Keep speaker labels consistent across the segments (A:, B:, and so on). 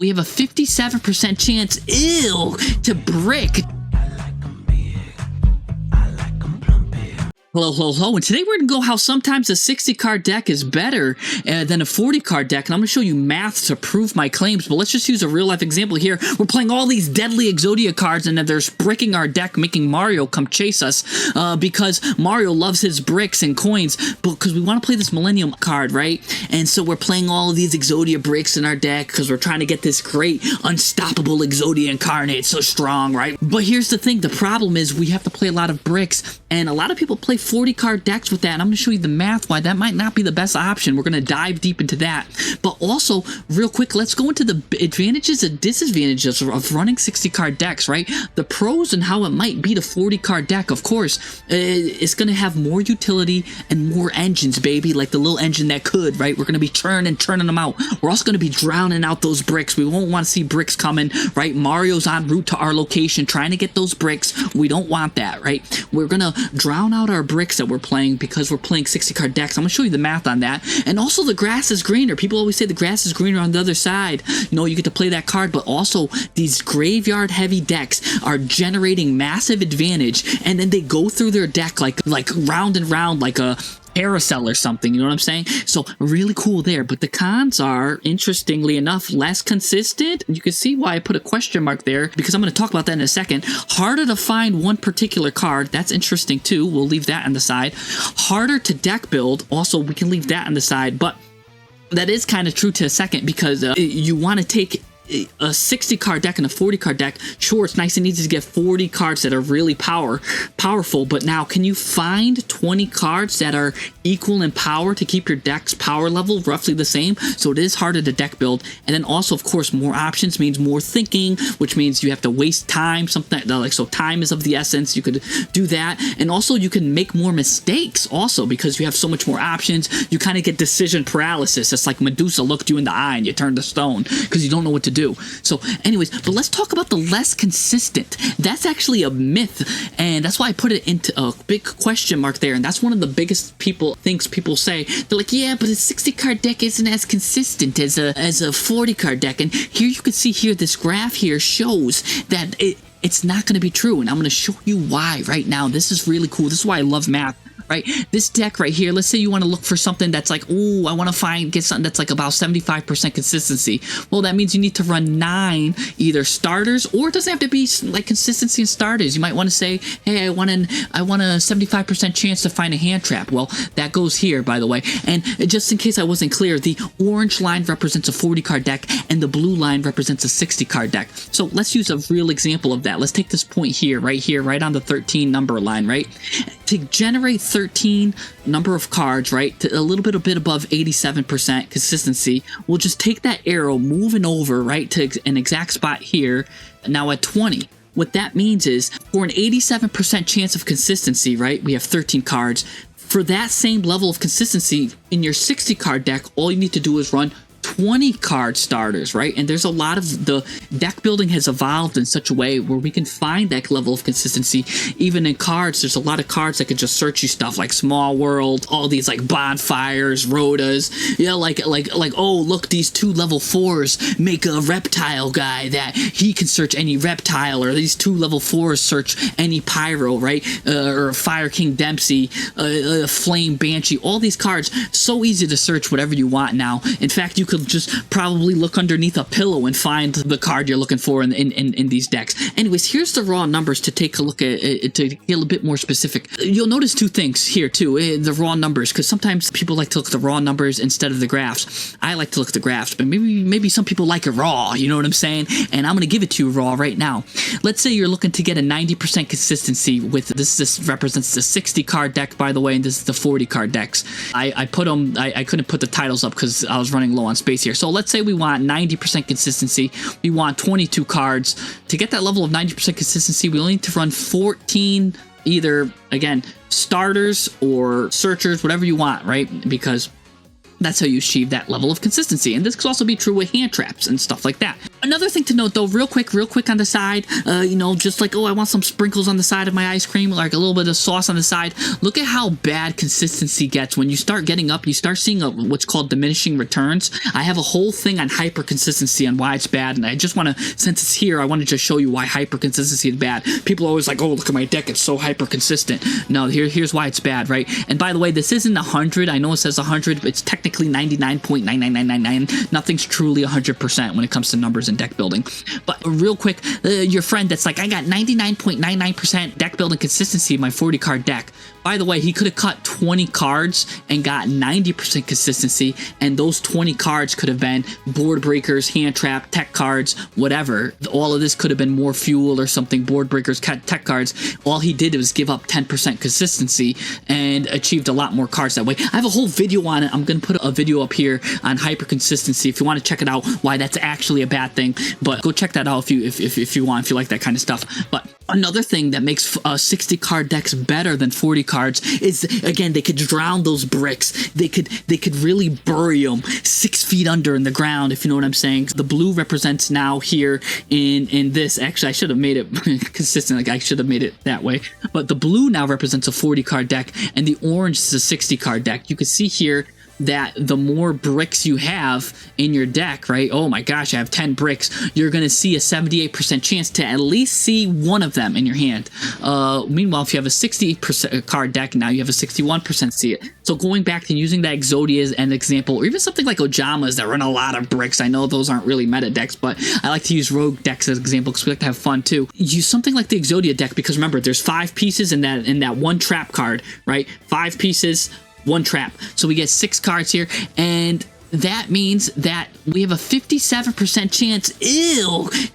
A: We have a 57% chance, ew, to brick. Hello, and today we're going to go how sometimes a 60-card deck is better than a 40-card deck, and I'm going to show you math to prove my claims, but let's just use a real-life example here. We're playing all these deadly Exodia cards, and then there's bricking our deck, making Mario come chase us, because Mario loves his bricks and coins, because we want to play this Millennium card, right? And so we're playing all of these Exodia bricks in our deck, because we're trying to get this great, unstoppable Exodia incarnate, so strong, right? But here's the thing, the problem is we have to play a lot of bricks, and a lot of people play 40-card decks with that, and I'm going to show you the math why that might not be the best option. We're going to dive deep into that. But also, real quick, let's go into the advantages and disadvantages of running 60-card decks, right? The pros and how it might beat a 40-card deck, of course. It's going to have more utility and more engines, baby, like the little engine that could, right? We're going to be churning them out. We're also going to be drowning out those bricks. We won't want to see bricks coming, right? Mario's en route to our location trying to get those bricks. We don't want that, right? We're going to drown out our bricks that we're playing because we're playing 60-card decks. I'm going to show you the math on that. And also the grass is greener. People always say the grass is greener on the other side. You know, you get to play that card, but also these graveyard heavy decks are generating massive advantage, and then they go through their deck like round and round like a carousel or something, you know what I'm saying? So really cool there, but the cons are, interestingly enough, less consistent. You can see why I put a question mark there, because I'm going to talk about that in a second. Harder to find one particular card, that's interesting too. We'll leave that on the side. Harder to deck build, also we can leave that on the side, but that is kind of true to a second, because you want to take a 60-card deck and a 40-card deck. Sure, it's nice and easy to get 40 cards that are really powerful, but now can you find 20 cards that are equal in power to keep your deck's power level roughly the same? So it is harder to deck build. And then also, of course, more options means more thinking, which means you have to waste time, something like, so time is of the essence. You could do that, and also you can make more mistakes also because you have so much more options. You kind of get decision paralysis. It's like Medusa looked you in the eye and you turned to stone because you don't know what to do. So anyways, but let's talk about the less consistent. That's actually a myth, and that's why I put it into a big question mark there, and that's one of the biggest things people say. They're like, yeah, but a 60-card deck isn't as consistent as a 40-card deck. And here you can see here, this graph here shows that it's not going to be true, and I'm going to show you why right now. This is really cool. This is why I love math. Right, this deck right here, let's say you want to look for something that's like, oh, I want to get something that's like about 75% consistency. Well, that means you need to run 9 either starters, or it doesn't have to be like consistency in starters. You might want to say, hey, I want a 75% chance to find a hand trap. Well, that goes here, by the way. And just in case I wasn't clear, the orange line represents a 40-card deck, and the blue line represents a 60-card deck. So let's use a real example of that. Let's take this point here, right on the 13 number line, right? To generate 13 number of cards, right, to a little bit above 87% consistency, we'll just take that arrow moving over, right, to an exact spot here, now at 20. What that means is, for an 87% chance of consistency, right, we have 13 cards. For that same level of consistency, in your 60-card deck, all you need to do is run 20 card starters, right? And there's a lot of the deck building has evolved in such a way where we can find that level of consistency even in cards. There's a lot of cards that can just search you stuff like Small World, all these like bonfires, Rhodas, yeah, like oh, look, these 2 level 4s make a reptile guy that he can search any reptile, or these 2 level 4s search any pyro, right? Or Fire King Dempsey, Flame Banshee, all these cards, so easy to search whatever you want now. In fact, you could just probably look underneath a pillow and find the card you're looking for in these decks. Anyways, here's the raw numbers to take a look at it, to get a little bit more specific. You'll notice 2 things here too, the raw numbers, because sometimes people like to look at the raw numbers instead of the graphs. I like to look at the graphs, but maybe some people like it raw, you know what I'm saying? And I'm going to give it to you raw right now. Let's say you're looking to get a 90% consistency with this represents the 60-card deck, by the way, and this is the 40-card decks. I put them, I couldn't put the titles up because I was running low on space here. So let's say we want 90% consistency. We want 22 cards. To get that level of 90% consistency, we only need to run 14, either, again, starters or searchers, whatever you want, right? Because That's how you achieve that level of consistency. And this could also be true with hand traps and stuff like that. Another thing to note though, real quick on the side, you know, just like, oh, I want some sprinkles on the side of my ice cream, like a little bit of sauce on the side. Look at how bad consistency gets. When you start getting up, you start seeing what's called diminishing returns. I have a whole thing on hyper consistency and why it's bad. And I just want to, since it's here, I want to just show you why hyper consistency is bad. People are always like, oh, look at my deck, it's so hyper consistent. No, here's why it's bad, right? And by the way, this isn't 100. I know it says 100, but it's technically 99.99999. Nothing's truly 100% when it comes to numbers and deck building. But real quick, your friend that's like, I got 99.99% deck building consistency in my 40 card deck. By the way, he could have cut 20 cards and got 90% consistency, and those 20 cards could have been board breakers, hand trap, tech cards, whatever. All of this could have been more fuel or something, board breakers, tech cards. All he did was give up 10% consistency and achieved a lot more cards that way. I have a whole video on it. I'm going to put a video up here on hyper consistency if you want to check it out, why that's actually a bad thing. But go check that out if you want, if you like that kind of stuff. But another thing that makes 60 card decks better than 40 cards is, again, they could drown those bricks. They could really bury them 6 feet under in the ground, if you know what I'm saying. The blue represents now here in this. Actually, I should have made it consistent. Like, I should have made it that way. But the blue now represents a 40 card deck, and the orange is a 60 card deck. You can see here that the more bricks you have in your deck, right? Oh my gosh, I have 10 bricks. You're going to see a 78% chance to at least see one of them in your hand. Meanwhile, if you have a 60% card deck, now you have a 61% see it. So going back to using that Exodia as an example, or even something like Ojamas that run a lot of bricks. I know those aren't really meta decks, but I like to use rogue decks as an example because we like to have fun too. Use something like the Exodia deck because remember, there's 5 pieces in that one trap card, right? 5 pieces, 1 trap. So we get 6 cards here, and that means that we have a 57% chance,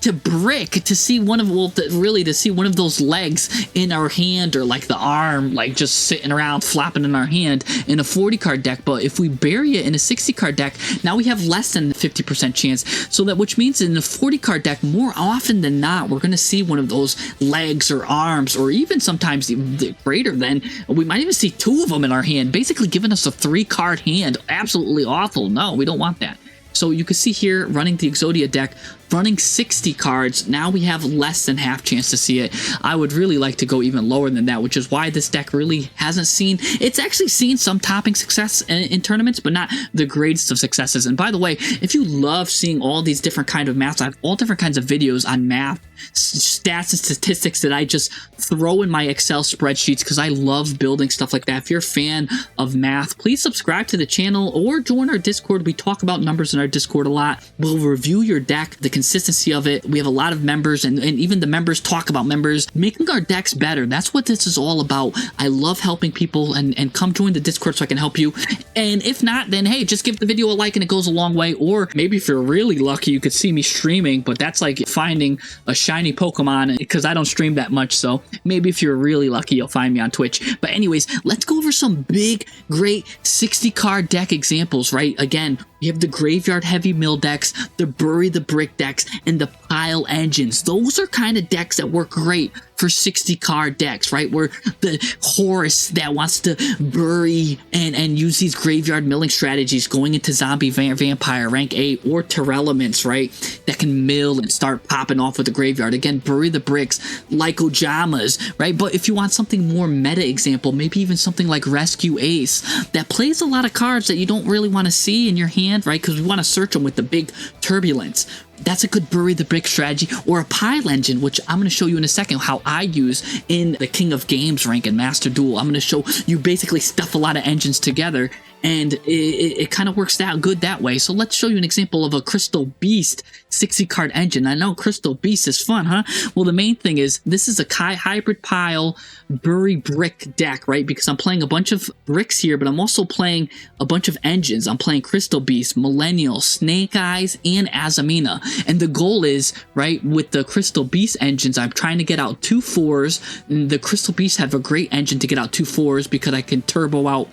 A: to brick, to see one of, well, really to see one of those legs in our hand, or like the arm, like just sitting around flopping in our hand in a 40 card deck. But if we bury it in a 60 card deck, now we have less than 50% chance. So that, which means in a 40 card deck, more often than not, we're going to see one of those legs or arms, or even sometimes even greater than, we might even see 2 of them in our hand, basically giving us a 3 card hand. Absolutely awful. No, we don't want that. So you can see here, running the Exodia deck, running 60 cards, now we have less than half chance to see it. I would really like to go even lower than that, which is why this deck really hasn't seen, it's actually seen some topping success in tournaments, but not the greatest of successes. And by the way, if you love seeing all these different kind of maths, I have all different kinds of videos on math, stats and statistics that I just throw in my Excel spreadsheets because I love building stuff like that. If you're a fan of math, please subscribe to the channel or join our Discord. We talk about numbers in our Discord a lot. We'll review your deck, the consistency of it. We have a lot of members, and even the members talk about members, making our decks better. That's what this is all about. I love helping people, and come join the Discord so I can help you. And if not, then hey, just give the video a like and it goes a long way. Or maybe if you're really lucky, you could see me streaming, but that's like finding a shiny Pokemon because I don't stream that much. So maybe if you're really lucky, you'll find me on Twitch. But anyways, let's go over some big, great 60 card deck examples, right? Again, you have the graveyard heavy mill decks, the bury the brick decks, and the pile engines. Those are kind of decks that work great for 60 card decks, right? Where the Horus that wants to bury and use these graveyard milling strategies, going into zombie vampire rank 8, or Terelements, right? That can mill and start popping off with the graveyard. Again, bury the bricks like Ojamas, right? But if you want something more meta example, maybe even something like Rescue Ace that plays a lot of cards that you don't really want to see in your hand, right? Because we want to search them with the big turbulence. That's a good bury the brick strategy. Or a pile engine, which I'm going to show you in a second how I use in the King of Games rank in Master Duel. I'm going to show you basically stuff a lot of engines together, and it kind of works out good that way. So let's show you an example of a Crystal Beast 60 card engine. I know Crystal Beast is fun, huh? Well, the main thing is this is a hybrid pile bury brick deck, right? Because I'm playing a bunch of bricks here, but I'm also playing a bunch of engines. I'm playing Crystal Beast, Millennial, Snake Eyes, and Azamina. And the goal is, right, with the Crystal Beast engines, I'm trying to get out 2 4s. The Crystal Beasts have a great engine to get out 2 4s because I can turbo out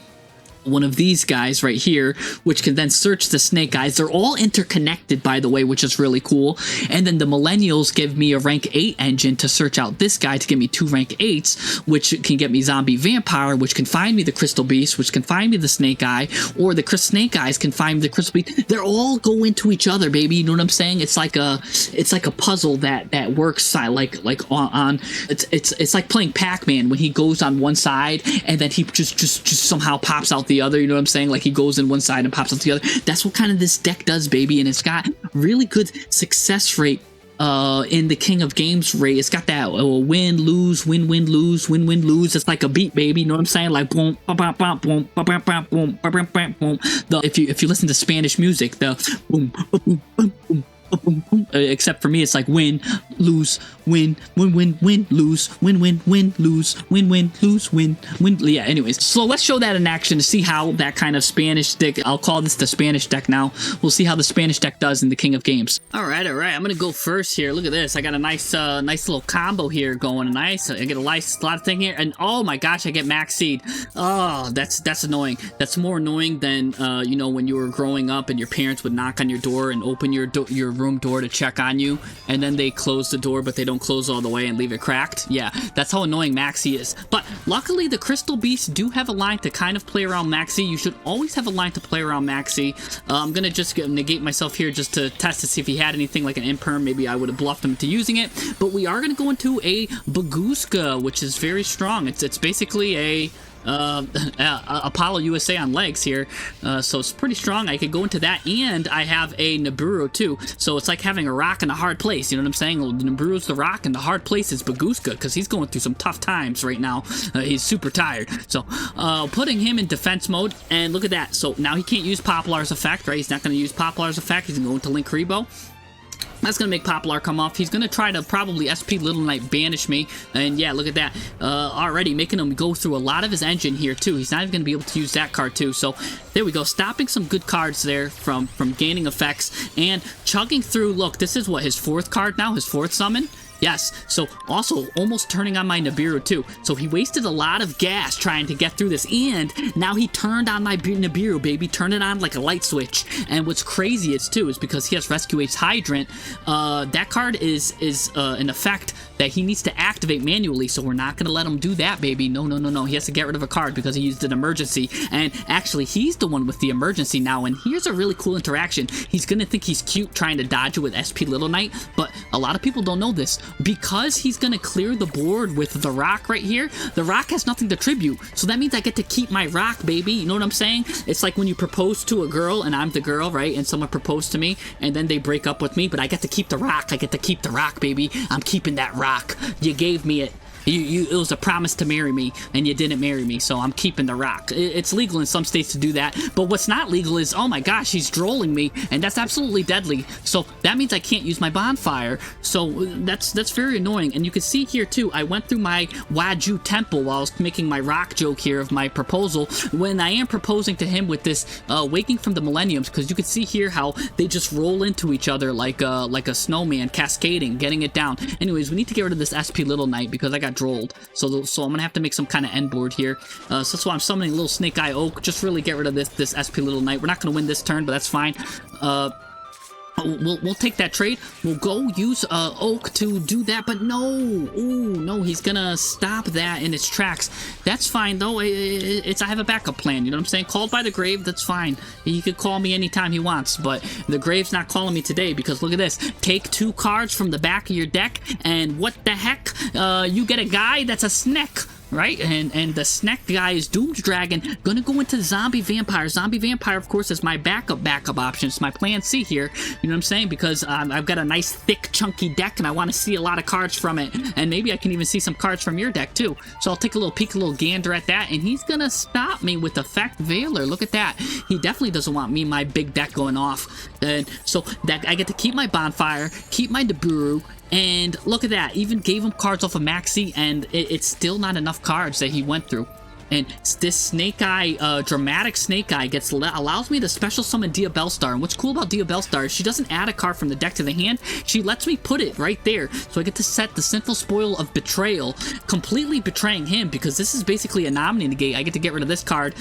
A: one of these guys right here, which can then search the snake eyes. They're all interconnected, by the way, which is really cool. And then the millennials give me a rank 8 engine to search out this guy to give me 2 rank 8s, which can get me zombie vampire, which can find me the crystal beast, which can find me the snake eye, or the snake eyes can find me the crystal beast. They're all go into each other, baby. You know what I'm saying? It's like a puzzle that works like on it's like playing Pac-Man when he goes on one side and then he just somehow pops out the other. You know what I'm saying? Like he goes in one side and pops out the other. That's what kind of this deck does, baby. And it's got really good success rate in the King of Games rate. It's got that win, lose, win, win, lose, win, win, lose. It's like a beat, baby. You know what I'm saying? Like boom, boom, boom, boom, boom, boom, boom, boom, boom. If you listen to Spanish music, the boom, boom, boom, boom. Except for me, it's like win, lose, win, win, win, win, lose, win, win, win, lose, win, win, lose, win, win. Yeah, anyways, so let's show that in action to see how that kind of Spanish deck, I'll call this the Spanish deck now. We'll see how the Spanish deck does in the King of Games. All right, I'm gonna go first here. Look at this. I got a nice little combo here going. I get a lot of thing here, and oh my gosh, I get max seed. Oh, that's annoying. That's more annoying than you know, when you were growing up and your parents would knock on your door and open your room door to check on you, and then they close the door but they don't close all the way and leave it cracked. Yeah, that's how annoying Maxi is. But luckily the Crystal Beasts do have a line to kind of play around Maxi. You should always have a line to play around Maxi. I'm gonna just negate myself here just to test to see if he had anything like an imperm. Maybe I would have bluffed him into using it, but we are gonna go into a Baguska, which is very strong. It's basically a Apollo USA on legs here, so it's pretty strong. I could go into that, and I have a Nibiru too, so it's like having a rock in a hard place. You know what I'm saying? Well, Nibiru's the rock, and the hard place is Baguska, because he's going through some tough times right now. He's super tired, so putting him in defense mode, and look at that. So now he can't use Poplar's effect, right? He's not going to use Poplar's effect. He's going to go into Link Rebo. That's going to make Poplar come off. He's going to try to probably SP Little Knight banish me. And yeah, look at that. Already making him go through a lot of his engine here too. He's not even going to be able to use that card too. So there we go. Stopping some good cards there from gaining effects and chugging through. Look, this is what, his 4th card now? His 4th summon? Yes, so also almost turning on my Nibiru too. So he wasted a lot of gas trying to get through this, and now he turned on my Nibiru, baby. Turned it on like a light switch. And what's crazy is too is because he has Rescue Ace Hydrant, that card is an effect that he needs to activate manually, so we're not going to let him do that, baby. No, no, no, no. He has to get rid of a card because he used an emergency, and actually, he's the one with the emergency now, and here's a really cool interaction. He's going to think he's cute trying to dodge it with SP Little Knight, but a lot of people don't know this. Because he's going to clear the board with the rock right here, the rock has nothing to tribute, so that means I get to keep my rock, baby. You know what I'm saying? It's like when you propose to a girl, and I'm the girl, right? And someone proposed to me, and then they break up with me, but I get to keep the rock. I get to keep the rock, baby. I'm keeping that rock. You gave me it. It was a promise to marry me, and you didn't marry me, so I'm keeping the rock. It's legal in some states to do that, but what's not legal is, oh my gosh, he's drolling me, and that's absolutely deadly. So that means I can't use my bonfire, so that's very annoying. And you can see here too, I went through my Waju temple while I was making my rock joke here of my proposal, when I am proposing to him with this Waking from the Millenniums, because you can see here how they just roll into each other like a snowman cascading, getting it down. Anyways, we need to get rid of this SP Little Knight because I got drolled, so I'm gonna have to make some kind of end board here. So that's why I'm summoning Little Snake Eye Oak. Just really get rid of this SP Little Knight. We're not gonna win this turn, but that's fine. We'll take that trade. We'll go use Oak to do that, but no. Ooh, no, he's gonna stop that in its tracks. That's fine, though. I have a backup plan, you know what I'm saying? Called by the grave, that's fine. He could call me anytime he wants, but the grave's not calling me today because look at this. Take 2 cards from the back of your deck, and what the heck? You get a guy that's a snack. Right, and the snack guy is Doomed Dragon. Gonna go into Zombie Vampire. Zombie Vampire, of course, is my backup option. It's my plan C here. You know what I'm saying? Because I've got a nice, thick, chunky deck, and I want to see a lot of cards from it. And maybe I can even see some cards from your deck, too. So I'll take a little peek, a little gander at that, and he's gonna stop me with Effect Veiler. Look at that. He definitely doesn't want me, my big deck, going off. And so that I get to keep my Bonfire, keep my Deburu, and look at that, even gave him cards off of Maxi, and it's still not enough cards that he went through. And this Snake Eye, dramatic Snake Eye allows me to special summon Dia Bellstar. And what's cool about Dia Bellstar is she doesn't add a card from the deck to the hand. She lets me put it right there. So I get to set the Sinful Spoil of Betrayal, completely betraying him, because this is basically a Omni Negate. I get to get rid of this card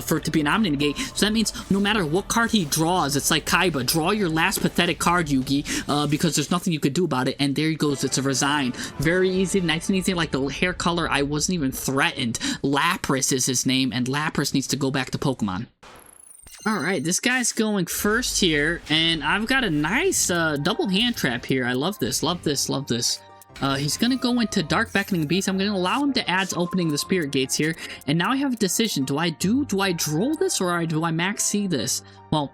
A: for it to be an Omni Negate. So that means no matter what card he draws, it's like Kaiba, draw your last pathetic card, Yugi, because there's nothing you could do about it. And there he goes, it's a Resign. Very easy, nice and easy. Like the hair color, I wasn't even threatened. Lapras is his name, and Lapras needs to go back to Pokemon. Alright, this guy's going first here, and I've got a nice double hand trap here. I love this, love this, love this. He's going to go into Dark Beckoning Beast. I'm going to allow him to add opening the Spirit Gates here. And now I have a decision. Do I droll this, or do I max C this? Well,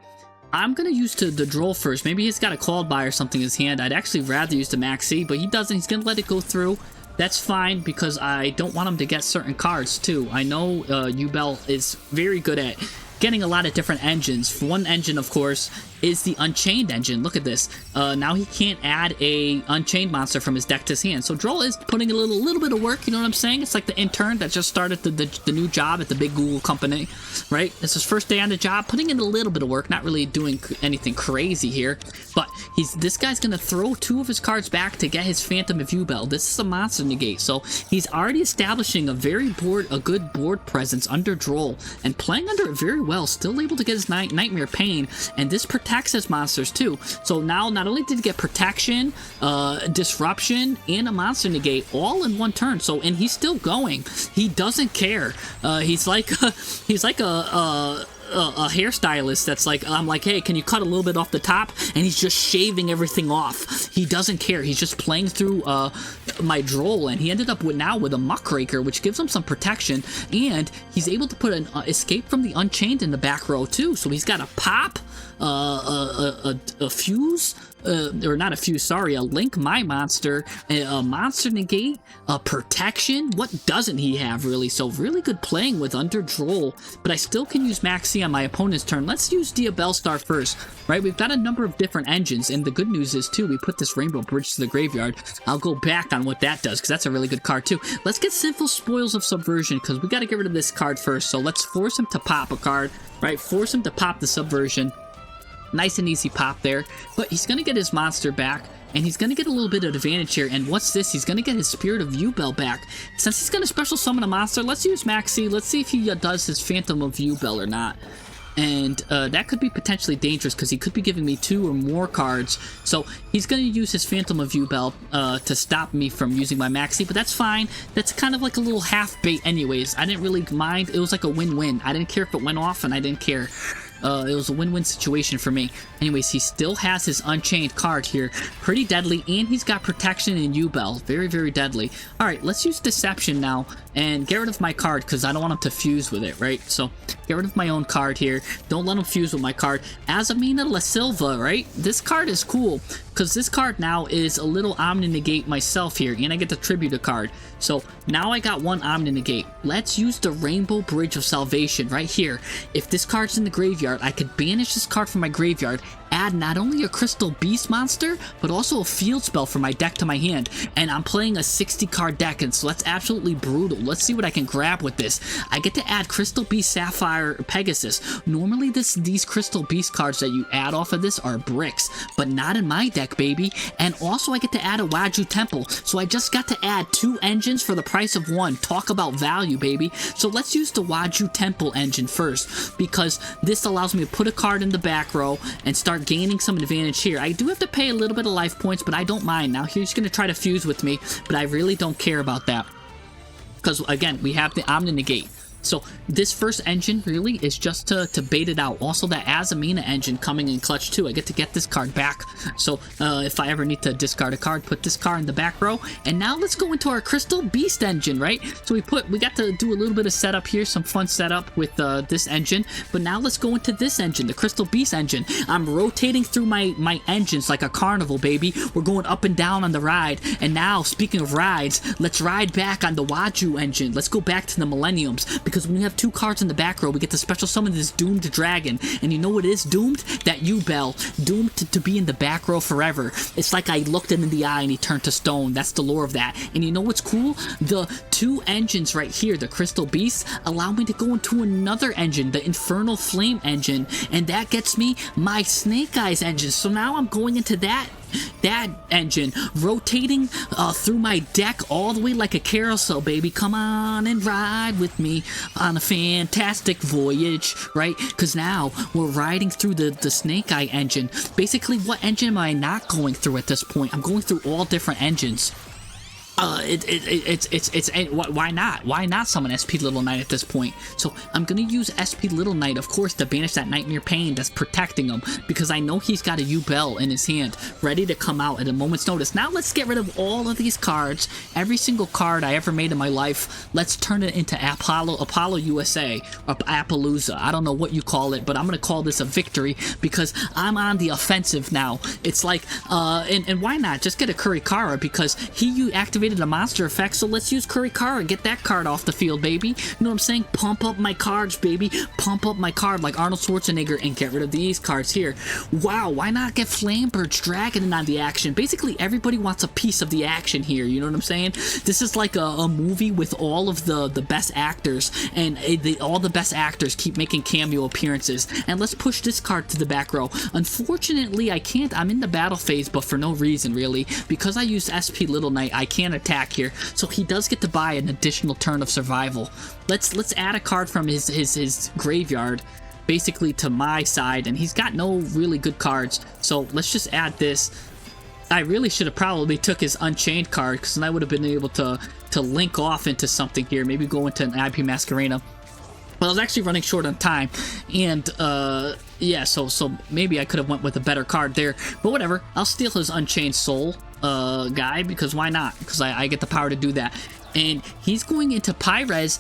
A: I'm going to use the droll first. Maybe he's got a Called By or something in his hand. I'd actually rather use the max C, but he doesn't. He's going to let it go through. That's fine, because I don't want him to get certain cards, too. I know Yubel is very good at getting a lot of different engines. One engine, of course, is the Unchained engine. Look at this. Now he can't add a Unchained monster from his deck to his hand. So Droll is putting a little bit of work, you know what I'm saying? It's like the intern that just started the new job at the big Google company, right? It's his first day on the job, putting in a little bit of work, not really doing anything crazy here. But this guy's gonna throw 2 of his cards back to get his Phantom of Yubel. This is a monster negate, so he's already establishing a good board presence under Droll, and playing under it very well, still able to get his Nightmare Pain, and this protects his monsters too. So now not only did he get protection, disruption, and a monster negate all in one turn. So, and he's still going. He doesn't care. He's like a hairstylist that's like, I'm like, hey, can you cut a little bit off the top? And he's just shaving everything off. He doesn't care. He's just playing through my Droll, and he ended up with a Muckraker, which gives him some protection, and he's able to put an Escape from the Unchained in the back row too. So he's got a Pop, a Fuse, or not a Fuse, sorry, a Link My Monster, a Monster Negate, a Protection. What doesn't he have, really? So really good playing with under Droll, but I still can use Max C on my opponent's turn. Let's use Dia Bellstar first, right? We've got a number of different engines, and the good news is, too, we put this Rainbow Bridge to the graveyard. I'll go back on what that does, because that's a really good card, too. Let's get Sinful Spoils of Subversion, because we got to get rid of this card first, so let's force him to pop a card, right? Force him to pop the Subversion. Nice and easy pop there, but he's going to get his monster back, and he's going to get a little bit of advantage here. And what's this? He's going to get his Spirit of Yubel back. Since he's going to special summon a monster, let's use Maxi. Let's see if he does his Phantom of Yubel or not. And that could be potentially dangerous, because he could be giving me 2 or more cards. So he's going to use his Phantom of Yubel to stop me from using my Maxi, but that's fine. That's kind of like a little half bait anyways. I didn't really mind. It was like a win-win. I didn't care if it went off, and I didn't care. It was a win-win situation for me. Anyways, he still has his Unchained card here. Pretty deadly, and he's got Protection in Yubel. Very, very deadly. Alright, let's use Deception now, and get rid of my card, because I don't want him to fuse with it, right? So, get rid of my own card here. Don't let him fuse with my card. Azamina La Silva, right? This card is cool, because this card now is a little Omni Negate myself here, and I get to tribute a card. So, now I got 1 Omni Negate. Let's use the Rainbow Bridge of Salvation right here. If this card's in the graveyard, I could banish this card from my graveyard, add not only a Crystal Beast monster, but also a field spell from my deck to my hand. And I'm playing a 60 card deck, and so that's absolutely brutal. Let's see what I can grab with this. I get to add Crystal Beast, Sapphire, Pegasus. Normally these Crystal Beast cards that you add off of this are bricks, but not in my deck, baby. And also I get to add a Waju Temple, so I just got to add 2 engines for the price of 1. Talk about value, baby. So let's use the Waju Temple engine first, because this allows me to put a card in the back row and start gaining some advantage here. I do have to pay a little bit of life points, but I don't mind. Now he's going to try to fuse with me, but I really don't care about that, because again, we have the Omni Negate. So this first engine really is just to bait it out. Also that Azamina engine coming in clutch too. I get to get this card back. So if I ever need to discard a card, put this card in the back row. And now let's go into our Crystal Beast engine, right? So we got to do a little bit of setup here, some fun setup with this engine. But now let's go into this engine, the Crystal Beast engine. I'm rotating through my engines like a carnival, baby. We're going up and down on the ride. And now, speaking of rides, let's ride back on the Waju engine. Let's go back to the Millenniums, because when you have 2 cards in the back row, we get to special summon this doomed dragon. And you know what is doomed? That U-Bell. Doomed to be in the back row forever. It's like I looked him in the eye and he turned to stone. That's the lore of that. And you know what's cool? The 2 engines right here, the Crystal Beasts, allow me to go into another engine, the Infernal Flame engine. And that gets me my Snake Eyes engine. So now I'm going into that engine, rotating through my deck all the way like a carousel, baby. Come on and ride with me on a fantastic voyage, right? Because now we're riding through the Snake Eye engine. Basically, what engine am I not going through at this point? I'm going through all different engines. Why not? Why not summon SP Little Knight at this point? So I'm gonna use SP Little Knight, of course, to banish that Nightmare Pain that's protecting him, because I know he's got a U-Bell in his hand, ready to come out at a moment's notice. Now let's get rid of all of these cards. Every single card I ever made in my life, let's turn it into Apollo USA, or Appaloosa. I don't know what you call it, but I'm gonna call this a victory, because I'm on the offensive now. It's like, and why not? Just get a Kurikara, because you activated a monster effect, so let's use Kurikara, get that card off the field, baby. You know what I'm saying? Pump up my cards, baby. Pump up my card like Arnold Schwarzenegger and get rid of these cards here. Wow, why not get Flamberge Dragon in on the action? Basically, everybody wants a piece of the action here, you know what I'm saying? This is like a movie with all of the best actors, and all the best actors keep making cameo appearances. And let's push this card to the back row. Unfortunately, I can't. I'm in the battle phase, but for no reason, really. Because I used SP Little Knight, I can't attack here, so he does get to buy an additional turn of survival. Let's add a card from his graveyard basically to my side, and he's got no really good cards, so let's just add this. I really should have probably took his Unchained card, because then I would have been able to link off into something here, maybe go into an IP Masquerena. But I was actually running short on time, and yeah, so maybe I could have went with a better card there, but whatever. I'll steal his Unchained Soul guy, because why not? Because I get the power to do that. And he's going into Pyrez,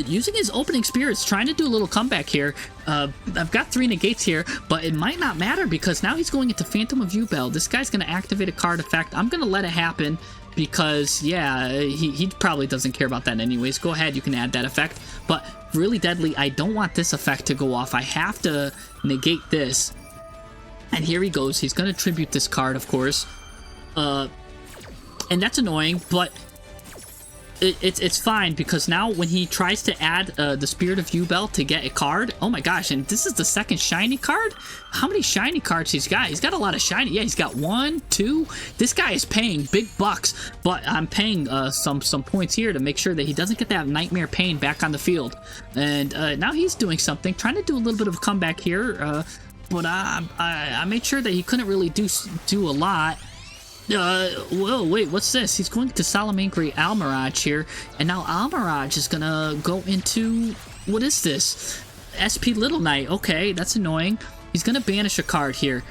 A: using his Opening Spirits, trying to do a little comeback here. I've got 3 negates here, but it might not matter, because now he's going into Phantom of U-Bell. This guy's going to activate a card effect. I'm going to let it happen, because, yeah, he probably doesn't care about that anyways. Go ahead, you can add that effect. But really deadly, I don't want this effect to go off. I have to negate this. And here he goes. He's going to tribute this card, of course. And that's annoying, but it's fine, because now when he tries to add the Spirit of U-Bell to get a card, oh my gosh, and this is the second shiny card? How many shiny cards he's got? He's got a lot of shiny. Yeah, he's got 1, 2. This guy is paying big bucks, but I'm paying some points here to make sure that he doesn't get that Nightmare Pain back on the field. And now he's doing something, trying to do a little bit of a comeback here, but I made sure that he couldn't really do a lot. Whoa, wait, what's this? He's going to Salamangreat Almirage here, and now Almirage is gonna go into, what is this? SP Little Knight. Okay, that's annoying. He's gonna banish a card here.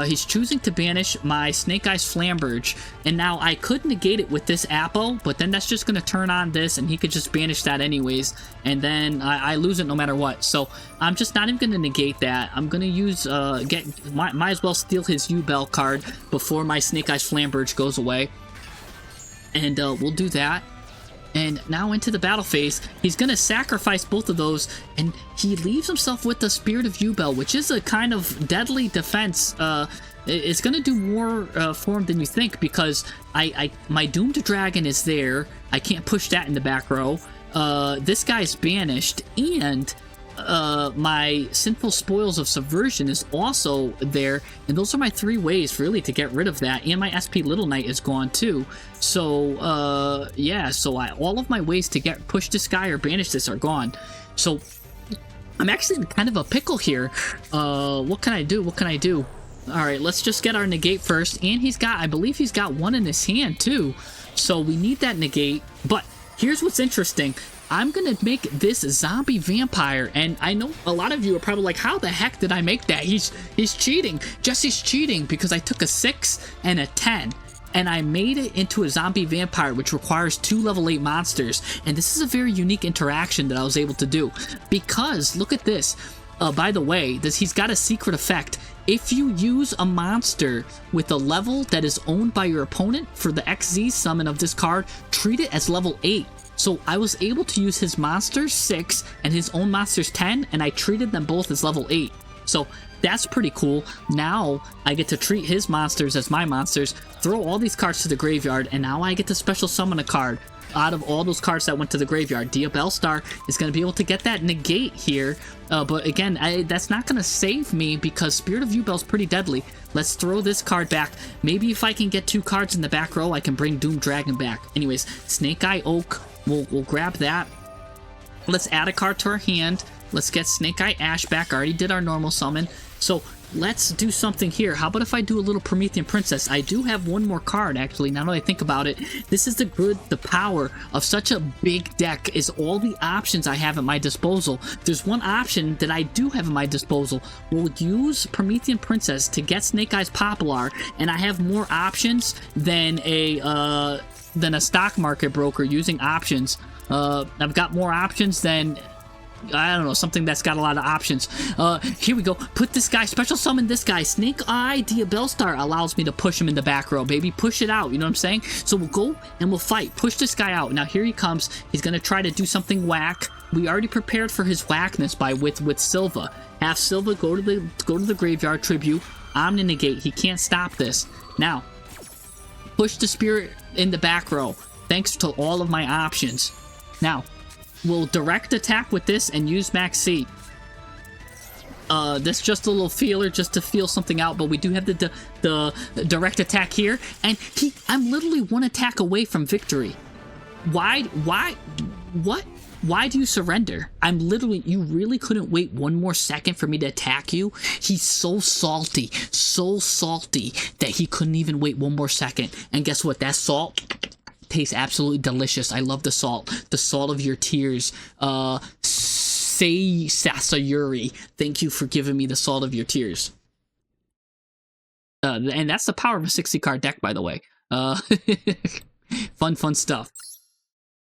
A: He's choosing to banish my Snake Eyes Flamberge, and now I could negate it with this Apple, but then that's just going to turn on this, and he could just banish that anyways, and then I lose it no matter what. So I'm just not even going to negate that. I'm going to use, might as well steal his U-Bell card before my Snake Eyes Flamberge goes away, and we'll do that. And now into the battle phase, he's going to sacrifice both of those, and he leaves himself with the Spirit of U-Bell, which is a kind of deadly defense. It's going to do more for him than you think, because my Doomed Dragon is there. I can't push that in the back row. This guy's banished, and my Sinful Spoils of Subversion is also there, and those are my 3 ways really to get rid of that, and my SP Little Knight is gone too. So yeah, so all of my ways to push this guy or banish this are gone. So I'm actually in kind of a pickle here. What can I do? Alright, let's just get our negate first, and I believe he's got 1 in his hand too, so we need that negate. But here's what's interesting. I'm gonna make this zombie vampire, and I know a lot of you are probably like, how the heck did I make that? He's cheating. Jesse's cheating, because I took a 6 and a 10, and I made it into a zombie vampire, which requires 2 level 8 monsters. And this is a very unique interaction that I was able to do, because look at this. By the way, he's got a secret effect. If you use a monster with a level that is owned by your opponent for the XZ summon of this card, treat it as level 8. So I was able to use his monsters 6 and his own monsters 10, and I treated them both as level 8. So that's pretty cool. Now I get to treat his monsters as my monsters, throw all these cards to the graveyard, and now I get to special summon a card out of all those cards that went to the graveyard. Diabellstar is going to be able to get that negate here, but again, that's not going to save me because Spirit of Yubel's pretty deadly. Let's throw this card back. Maybe if I can get 2 cards in the back row, I can bring Doom Dragon back. Anyways, Snake Eye Oak, we'll grab that. Let's add a card to our hand. Let's get Snake Eye Ash back. I already did our normal summon. So let's do something here. How about if I do a little Promethean Princess? I do have one more card, actually, now that I think about it. This is the power of such a big deck, is all the options I have at my disposal. There's one option that I do have at my disposal. We'll use Promethean Princess to get Snake Eyes Poplar, and I have more options than a stock market broker using options. I've got more options than, I don't know, something that's got a lot of options. Here we go. Put this guy, special summon this guy. Snake Eye Diabellstar allows me to push him in the back row, baby. Push it out, you know what I'm saying? So we'll go and we'll fight. Push this guy out. Now here he comes. He's gonna try to do something whack. We already prepared for his whackness with Silva. Have Silva go to the graveyard tribute. Omni-negate. He can't stop this. Now, push the spirit in the back row. Thanks to all of my options. Now, we'll direct attack with this and use Max C. This just a little feeler just to feel something out, but we do have the direct attack here, and I'm literally 1 attack away from victory. Why do you surrender? You really couldn't wait 1 more second for me to attack you? He's so salty that he couldn't even wait 1 more second. And guess what? That salt tastes absolutely delicious. I love the salt of your tears. Say Sasayuri, thank you for giving me the salt of your tears. And that's the power of a 60 card deck, by the way. Fun stuff.